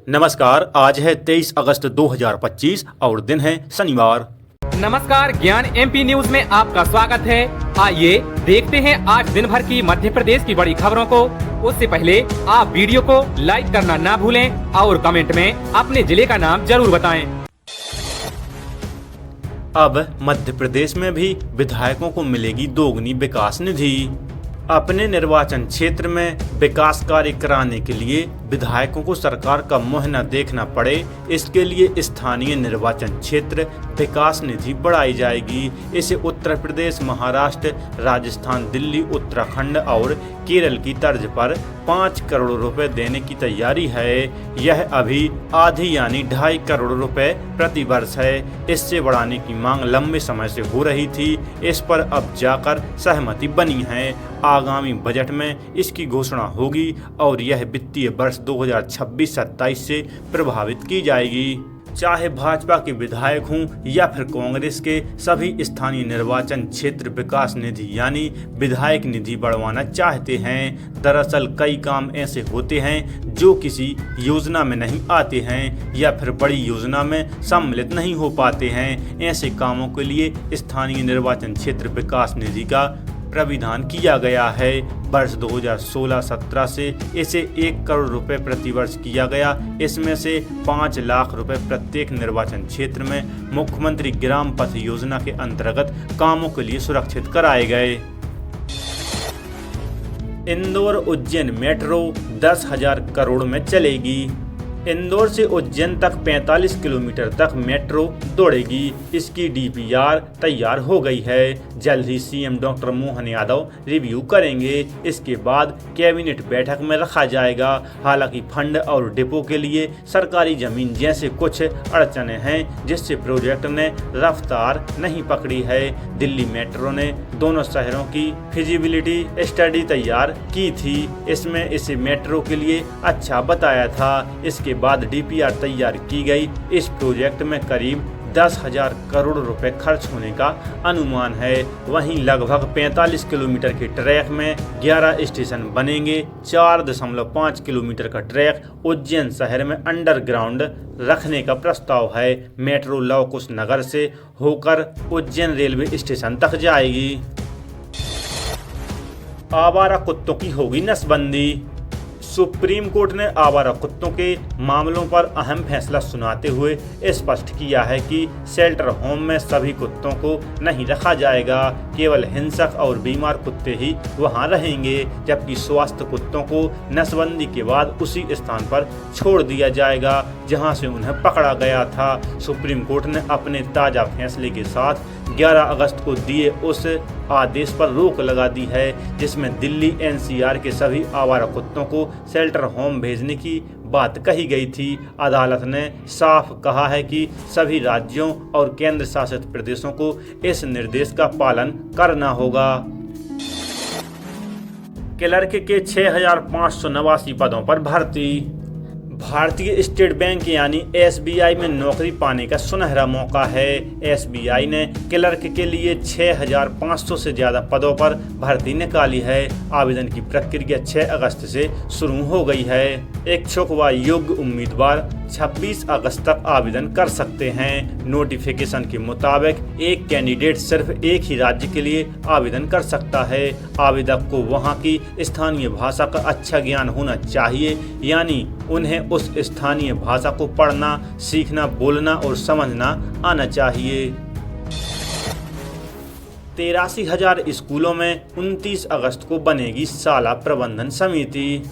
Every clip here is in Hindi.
नमस्कार। आज है 23 अगस्त 2025 और दिन है शनिवार। नमस्कार, ज्ञान एमपी न्यूज में आपका स्वागत है। आइए देखते हैं आज दिन भर की मध्य प्रदेश की बड़ी खबरों को। उससे पहले आप वीडियो को लाइक करना ना भूलें और कमेंट में अपने जिले का नाम जरूर बताएं। अब मध्य प्रदेश में भी विधायकों को मिलेगी दोगुनी विकास निधि। अपने निर्वाचन क्षेत्र में विकास कार्य कराने के लिए विधायकों को सरकार का मुँह न देखना पड़े, इसके लिए स्थानीय निर्वाचन क्षेत्र विकास निधि बढ़ाई जाएगी। इसे उत्तर प्रदेश, महाराष्ट्र, राजस्थान, दिल्ली, उत्तराखंड और केरल की तर्ज पर 5 करोड़ रुपए देने की तैयारी है। यह अभी आधी यानी 2.5 करोड़ रुपए प्रति वर्ष है। इससे बढ़ाने की मांग लंबे समय से हो रही थी। इस पर अब जाकर सहमति बनी है। आगामी बजट में इसकी घोषणा होगी और यह वित्तीय वर्ष 2026-27 से प्रभावित की जाएगी। चाहे भाजपा के विधायक हों या फिर कांग्रेस के, सभी स्थानीय निर्वाचन क्षेत्र विकास निधि यानी विधायक निधि बढ़वाना चाहते हैं। दरअसल कई काम ऐसे होते हैं जो किसी योजना में नहीं आते हैं या फिर बड़ी योजना में सम्मिलित नहीं हो पाते हैं। ऐसे कामों के लिए स्थानीय निर्वाचन क्षेत्र विकास निधि का प्राविधान किया गया है। वर्ष 2016-17 से इसे 1 करोड़ रुपए प्रति वर्ष किया गया। इसमें से 5 लाख रुपए प्रत्येक निर्वाचन क्षेत्र में मुख्यमंत्री ग्राम पथ योजना के अंतर्गत कामों के लिए सुरक्षित कराए गए। इंदौर उज्जैन मेट्रो 10,000 करोड़ में चलेगी। इंदौर से उज्जैन तक 45 किलोमीटर तक मेट्रो दौड़ेगी। इसकी डीपीआर तैयार हो गई है। जल्द ही CM doctor Mohan Yadav review करेंगे। इसके बाद कैबिनेट बैठक में रखा जाएगा। हालांकि फंड और डिपो के लिए सरकारी जमीन जैसे कुछ अड़चनें हैं, जिससे प्रोजेक्ट ने रफ्तार नहीं पकड़ी है। दिल्ली मेट्रो ने दोनों शहरों की फिजिबिलिटी स्टडी तैयार की थी। इसमें इसे मेट्रो के लिए अच्छा बताया था। इसके बाद डीपीआर तैयार की गई। इस प्रोजेक्ट में करीब 10,000 करोड़ रुपए खर्च होने का अनुमान है। वहीं लगभग 45 किलोमीटर के ट्रैक में 11 स्टेशन बनेंगे। 4.5 किलोमीटर का ट्रैक उज्जैन शहर में अंडरग्राउंड रखने का प्रस्ताव है। मेट्रो लव कुश नगर से होकर उज्जैन रेलवे स्टेशन तक जाएगी। आवारा कुत्तों की होगी नसबंदी। सुप्रीम कोर्ट ने आवारा कुत्तों के मामलों पर अहम फैसला सुनाते हुए स्पष्ट किया है कि शेल्टर होम में सभी कुत्तों को नहीं रखा जाएगा। केवल हिंसक और बीमार कुत्ते ही वहां रहेंगे, जबकि स्वस्थ कुत्तों को नसबंदी के बाद उसी स्थान पर छोड़ दिया जाएगा जहां से उन्हें पकड़ा गया था। सुप्रीम कोर्ट ने अपने ताज़ा फैसले के साथ 11 अगस्त को दिए उस आदेश पर रोक लगा दी है, जिसमें दिल्ली एनसीआर के सभी आवारा कुत्तों को शेल्टर होम भेजने की बात कही गई थी। अदालत ने साफ कहा है कि सभी राज्यों और केंद्र शासित प्रदेशों को इस निर्देश का पालन करना होगा। क्लर्क के 6,589 पदों पर भर्ती। भारतीय स्टेट बैंक यानी एसबीआई में नौकरी पाने का सुनहरा मौका है। एसबीआई ने क्लर्क के लिए 6,500 से ज़्यादा पदों पर भर्ती निकाली है। आवेदन की प्रक्रिया 6 अगस्त से शुरू हो गई है। इच्छुक व योग्य उम्मीदवार 26 अगस्त तक आवेदन कर सकते हैं। नोटिफिकेशन के मुताबिक एक कैंडिडेट सिर्फ एक ही राज्य के लिए आवेदन कर सकता है। आवेदक को वहां की स्थानीय भाषा का अच्छा ज्ञान होना चाहिए, यानी उन्हें उस स्थानीय भाषा को पढ़ना, सीखना, बोलना और समझना आना चाहिए। 83,000 स्कूलों में 29 अगस्त को बनेगी शाला प्रबंधन समिति।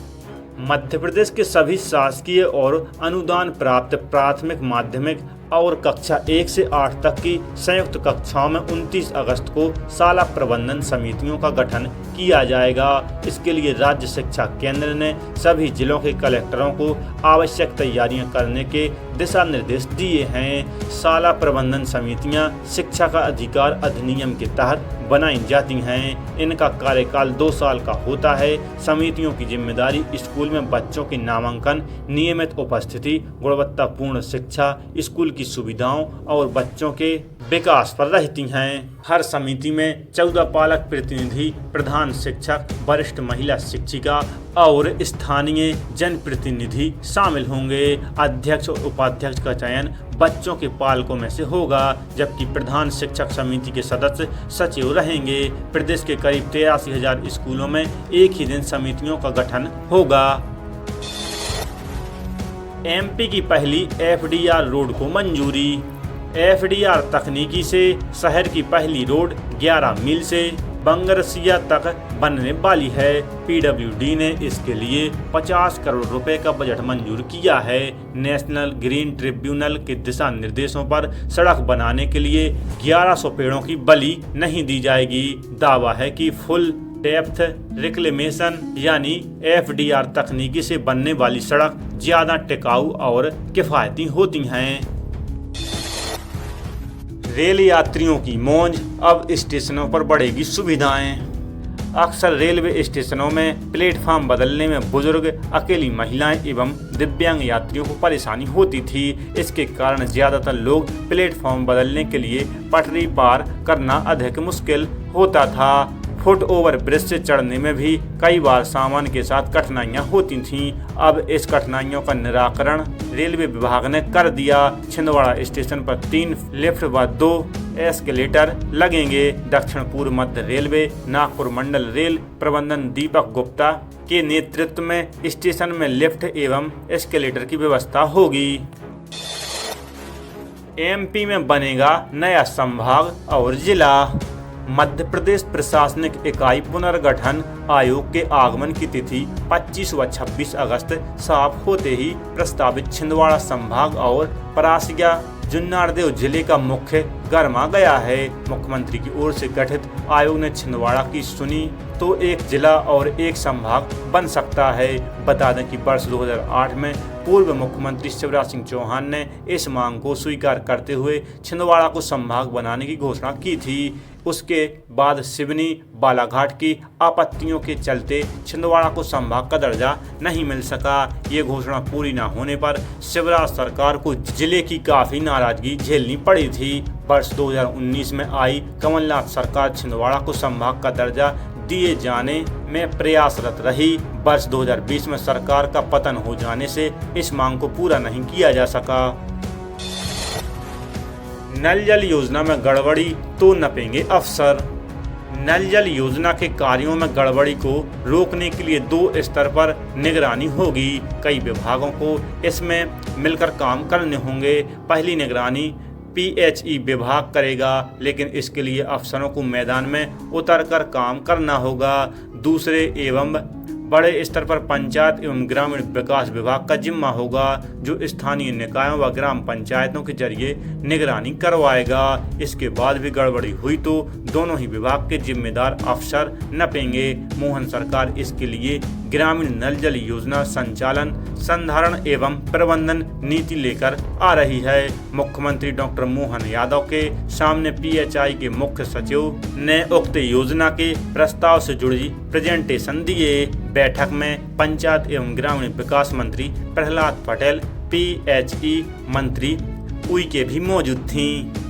मध्य प्रदेश के सभी शासकीय और अनुदान प्राप्त प्राथमिक, माध्यमिक और कक्षा 1 से 8 तक की संयुक्त कक्षाओं में 29 अगस्त को शाला प्रबंधन समितियों का गठन किया जाएगा। इसके लिए राज्य शिक्षा केंद्र ने सभी जिलों के कलेक्टरों को आवश्यक तैयारियां करने के दिशा निर्देश दिए हैं। शाला प्रबंधन समितियां शिक्षा का अधिकार अधिनियम के तहत बनाई जाती हैं। इनका कार्यकाल 2 साल का होता है। समितियों की जिम्मेदारी स्कूल में बच्चों के नामांकन, नियमित उपस्थिति, गुणवत्तापूर्ण शिक्षा, स्कूल की सुविधाओं और बच्चों के विकास पर रहती हैं। हर समिति में 14 पालक प्रतिनिधि, प्रधान शिक्षक, वरिष्ठ महिला शिक्षिका और स्थानीय जनप्रतिनिधि शामिल होंगे। अध्यक्ष और उपाध्यक्ष का चयन बच्चों के पालकों में से होगा, जबकि प्रधान शिक्षक समिति के सदस्य सचिव रहेंगे। प्रदेश के करीब 83,000 स्कूलों में एक ही दिन समितियों का गठन होगा। एमपी की पहली एफडीआर रोड को मंजूरी। एफडीआर तकनीकी से शहर की पहली रोड 11 मील से बंगरसिया तक बनने वाली है। पीडब्ल्यूडी ने इसके लिए 50 करोड़ रुपए का बजट मंजूर किया है। नेशनल ग्रीन ट्रिब्यूनल के दिशा निर्देशों पर सड़क बनाने के लिए 1100 पेड़ों की बलि नहीं दी जाएगी। दावा है कि फुल डेप्थ रिक्लेमेशन यानी एफडीआर तकनीकी से बनने वाली सड़क ज्यादा टिकाऊ और किफायती होती हैं। रेल यात्रियों की मौज, अब स्टेशनों पर बढ़ेगी सुविधाएं। अक्सर रेलवे स्टेशनों में प्लेटफार्म बदलने में बुजुर्ग, अकेली महिलाएं एवं दिव्यांग यात्रियों को परेशानी होती थी। इसके कारण ज्यादातर लोग प्लेटफार्म बदलने के लिए पटरी पार करना अधिक मुश्किल होता था। फुट ओवर ब्रिज से चढ़ने में भी कई बार सामान के साथ कठिनाइयां होती थीं। अब इस कठिनाइयों का निराकरण रेलवे विभाग ने कर दिया। छिंदवाड़ा स्टेशन पर 3 लिफ्ट व 2 एस्केलेटर लगेंगे। दक्षिण पूर्व मध्य रेलवे नागपुर मंडल रेल प्रबंधन दीपक गुप्ता के नेतृत्व में स्टेशन में लिफ्ट एवं एस्केलेटर की व्यवस्था होगी। एमपी में बनेगा नया संभाग और जिला। मध्य प्रदेश प्रशासनिक इकाई पुनर्गठन आयोग के आगमन की तिथि 25 व 26 अगस्त साफ होते ही प्रस्तावित छिंदवाड़ा संभाग और परासिया जुन्नारदेव जिले का मुख्य गरमा गया है। मुख्यमंत्री की ओर से गठित आयोग ने छिंदवाड़ा की सुनी तो एक जिला और एक संभाग बन सकता है। बता दें कि वर्ष 2008 में पूर्व मुख्यमंत्री शिवराज सिंह चौहान ने इस मांग को स्वीकार करते हुए छिंदवाड़ा को संभाग बनाने की घोषणा की थी। उसके बाद सिवनी बालाघाट की आपत्तियों के चलते छिंदवाड़ा को संभाग का दर्जा नहीं मिल सका। ये घोषणा पूरी न होने पर शिवराज सरकार को जिले की काफी नाराजगी झेलनी पड़ी थी। वर्ष 2019 में आई कमलनाथ सरकार छिंदवाड़ा को संभाग का दर्जा दिए जाने में प्रयासरत रही। वर्ष 2020 में सरकार का पतन हो जाने से इस मांग को पूरा नहीं किया जा सका। नल जल योजना में गड़बड़ी तो नपेंगे अफसर। नल जल योजना के कार्यों में गड़बड़ी को रोकने के लिए 2 स्तर पर निगरानी होगी। कई विभागों को इसमें मिलकर काम करने होंगे। पहली निगरानी PHE विभाग करेगा, लेकिन इसके लिए अफसरों को मैदान में उतरकर काम करना होगा। दूसरे एवं बड़े स्तर पर पंचायत एवं ग्रामीण विकास विभाग का जिम्मा होगा, जो स्थानीय निकायों व ग्राम पंचायतों के जरिए निगरानी करवाएगा। इसके बाद भी गड़बड़ी हुई तो दोनों ही विभाग के जिम्मेदार अफसर नपेंगे। मोहन सरकार इसके लिए ग्रामीण नल जल योजना संचालन, संधारण एवं प्रबंधन नीति लेकर आ रही है। मुख्यमंत्री डॉक्टर मोहन यादव के सामने PHI के मुख्य सचिव ने उक्त योजना के प्रस्ताव से जुड़ी प्रेजेंटेशन दिए। बैठक में पंचायत एवं ग्रामीण विकास मंत्री प्रहलाद पटेल, PHE मंत्री उइके भी मौजूद थीं।